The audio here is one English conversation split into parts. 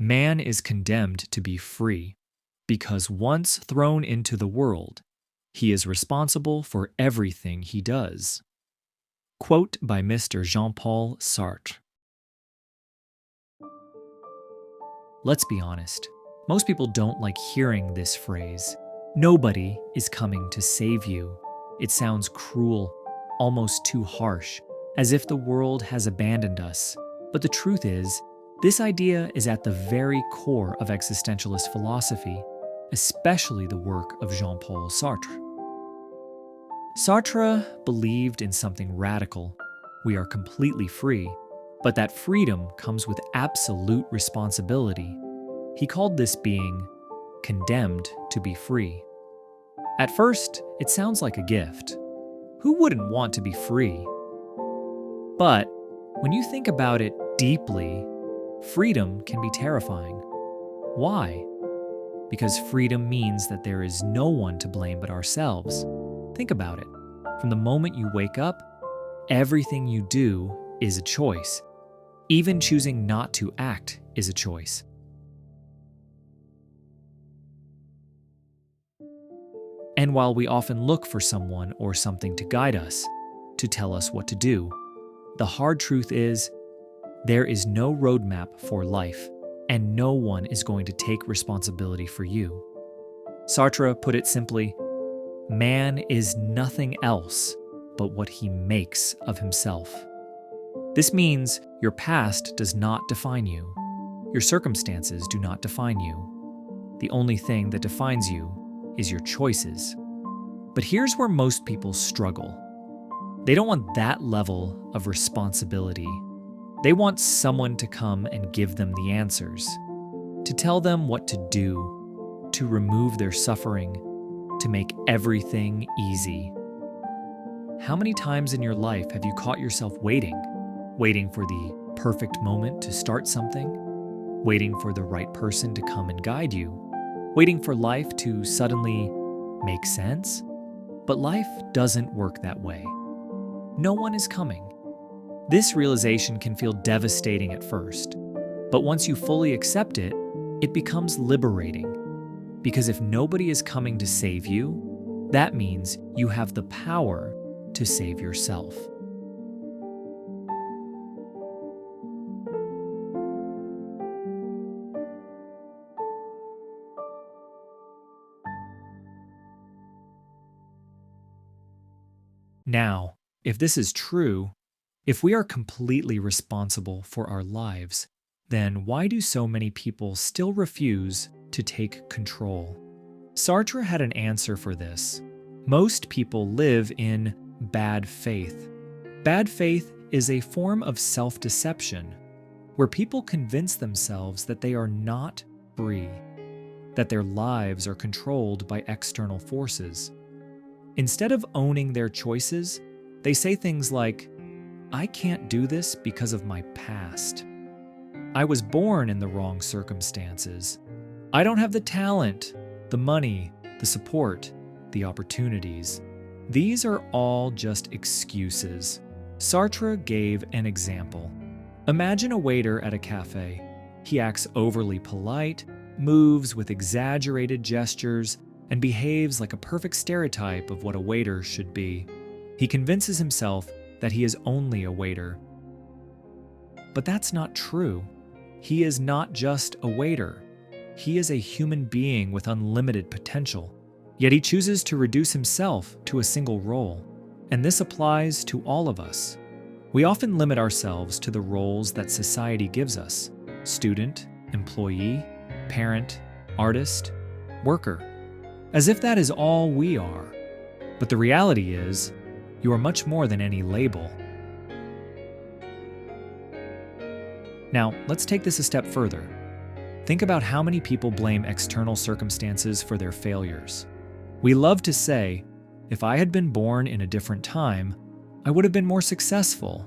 Man is condemned to be free because once thrown into the world, he is responsible for everything he does. Quote by Mr. Jean-Paul Sartre. Let's be honest, most people don't like hearing this phrase. Nobody is coming to save you. It sounds cruel, almost too harsh, as if the world has abandoned us. But the truth is, this idea is at the very core of existentialist philosophy, especially the work of Jean-Paul Sartre. Sartre believed in something radical. We are completely free, but that freedom comes with absolute responsibility. He called this being condemned to be free. At first, it sounds like a gift. Who wouldn't want to be free? But when you think about it deeply, freedom can be terrifying. Why? Because freedom means that there is no one to blame but ourselves. Think about it. From the moment you wake up, everything you do is a choice. Even choosing not to act is a choice. And while we often look for someone or something to guide us, to tell us what to do, the hard truth is, there is no roadmap for life, and no one is going to take responsibility for you. Sartre put it simply, man is nothing else but what he makes of himself. This means your past does not define you. Your circumstances do not define you. The only thing that defines you is your choices. But here's where most people struggle. They don't want that level of responsibility. They want someone to come and give them the answers, to tell them what to do, to remove their suffering, to make everything easy. How many times in your life have you caught yourself waiting for the perfect moment to start something, waiting for the right person to come and guide you, waiting for life to suddenly make sense? But life doesn't work that way. No one is coming. This realization can feel devastating at first, but once you fully accept it, it becomes liberating. Because if nobody is coming to save you, that means you have the power to save yourself. Now, if this is true, if we are completely responsible for our lives, then why do so many people still refuse to take control? Sartre had an answer for this. Most people live in bad faith. Bad faith is a form of self-deception, where people convince themselves that they are not free, that their lives are controlled by external forces. Instead of owning their choices, they say things like, I can't do this because of my past. I was born in the wrong circumstances. I don't have the talent, the money, the support, the opportunities. These are all just excuses. Sartre gave an example. Imagine a waiter at a cafe. He acts overly polite, moves with exaggerated gestures, and behaves like a perfect stereotype of what a waiter should be. He convinces himself that he is only a waiter. But that's not true. He is not just a waiter. He is a human being with unlimited potential. Yet he chooses to reduce himself to a single role. And this applies to all of us. We often limit ourselves to the roles that society gives us: student, employee, parent, artist, worker, as if that is all we are. But the reality is, you are much more than any label. Now, let's take this a step further. Think about how many people blame external circumstances for their failures. We love to say, if I had been born in a different time, I would have been more successful.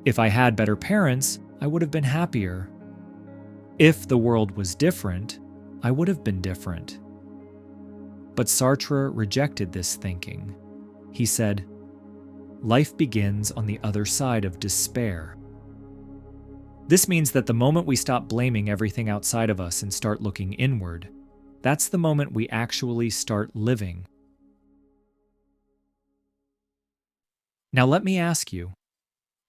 If I had better parents, I would have been happier. If the world was different, I would have been different. But Sartre rejected this thinking. He said, life begins on the other side of despair. This means that the moment we stop blaming everything outside of us and start looking inward, that's the moment we actually start living. Now let me ask you,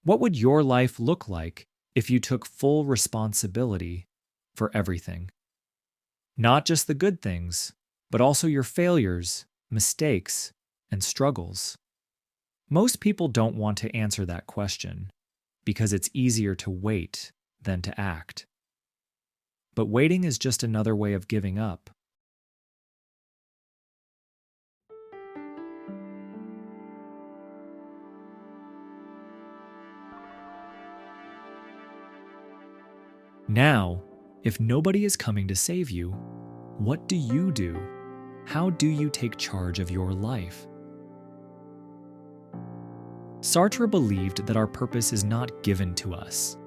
what would your life look like if you took full responsibility for everything? Not just the good things, but also your failures, mistakes, and struggles. Most people don't want to answer that question because it's easier to wait than to act. But waiting is just another way of giving up. Now, if nobody is coming to save you, what do you do? How do you take charge of your life? Sartre believed that our purpose is not given to us.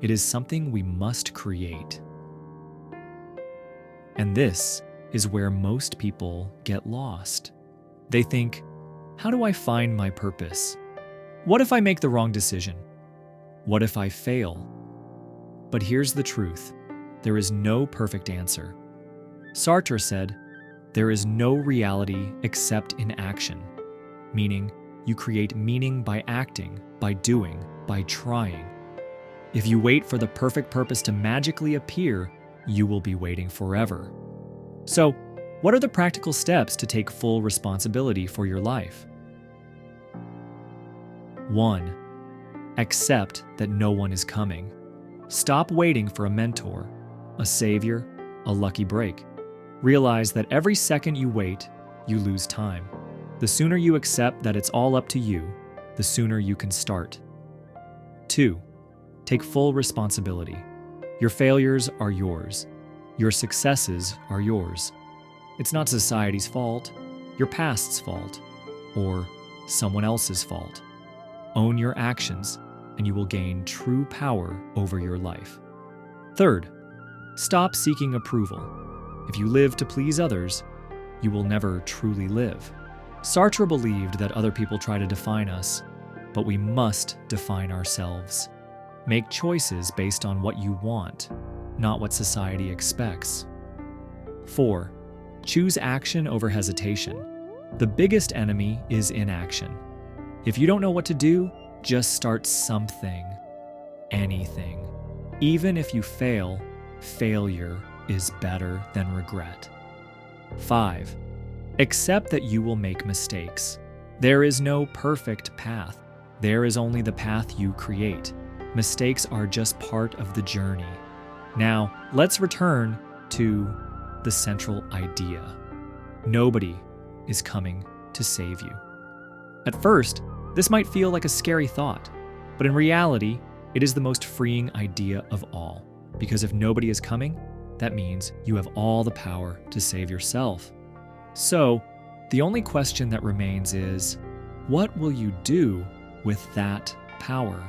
It is something we must create. And this is where most people get lost. They think, how do I find my purpose? What if I make the wrong decision? What if I fail? But here's the truth. There is no perfect answer. Sartre said, there is no reality except in action, meaning you create meaning by acting, by doing, by trying. If you wait for the perfect purpose to magically appear, you will be waiting forever. So, what are the practical steps to take full responsibility for your life? 1. Accept that no one is coming. Stop waiting for a mentor, a savior, a lucky break. Realize that every second you wait, you lose time. The sooner you accept that it's all up to you, the sooner you can start. 2. Take full responsibility. Your failures are yours. Your successes are yours. It's not society's fault, your past's fault, or someone else's fault. Own your actions, and you will gain true power over your life. 3. Stop seeking approval. If you live to please others, you will never truly live. Sartre believed that other people try to define us, but we must define ourselves. Make choices based on what you want, not what society expects. 4. Choose action over hesitation. The biggest enemy is inaction. If you don't know what to do, just start something, anything. Even if you fail, failure is better than regret. 5. Accept that you will make mistakes. There is no perfect path. There is only the path you create. Mistakes are just part of the journey. Now, let's return to the central idea. Nobody is coming to save you. At first, this might feel like a scary thought, but in reality, it is the most freeing idea of all. Because if nobody is coming, that means you have all the power to save yourself. So, the only question that remains is, what will you do with that power?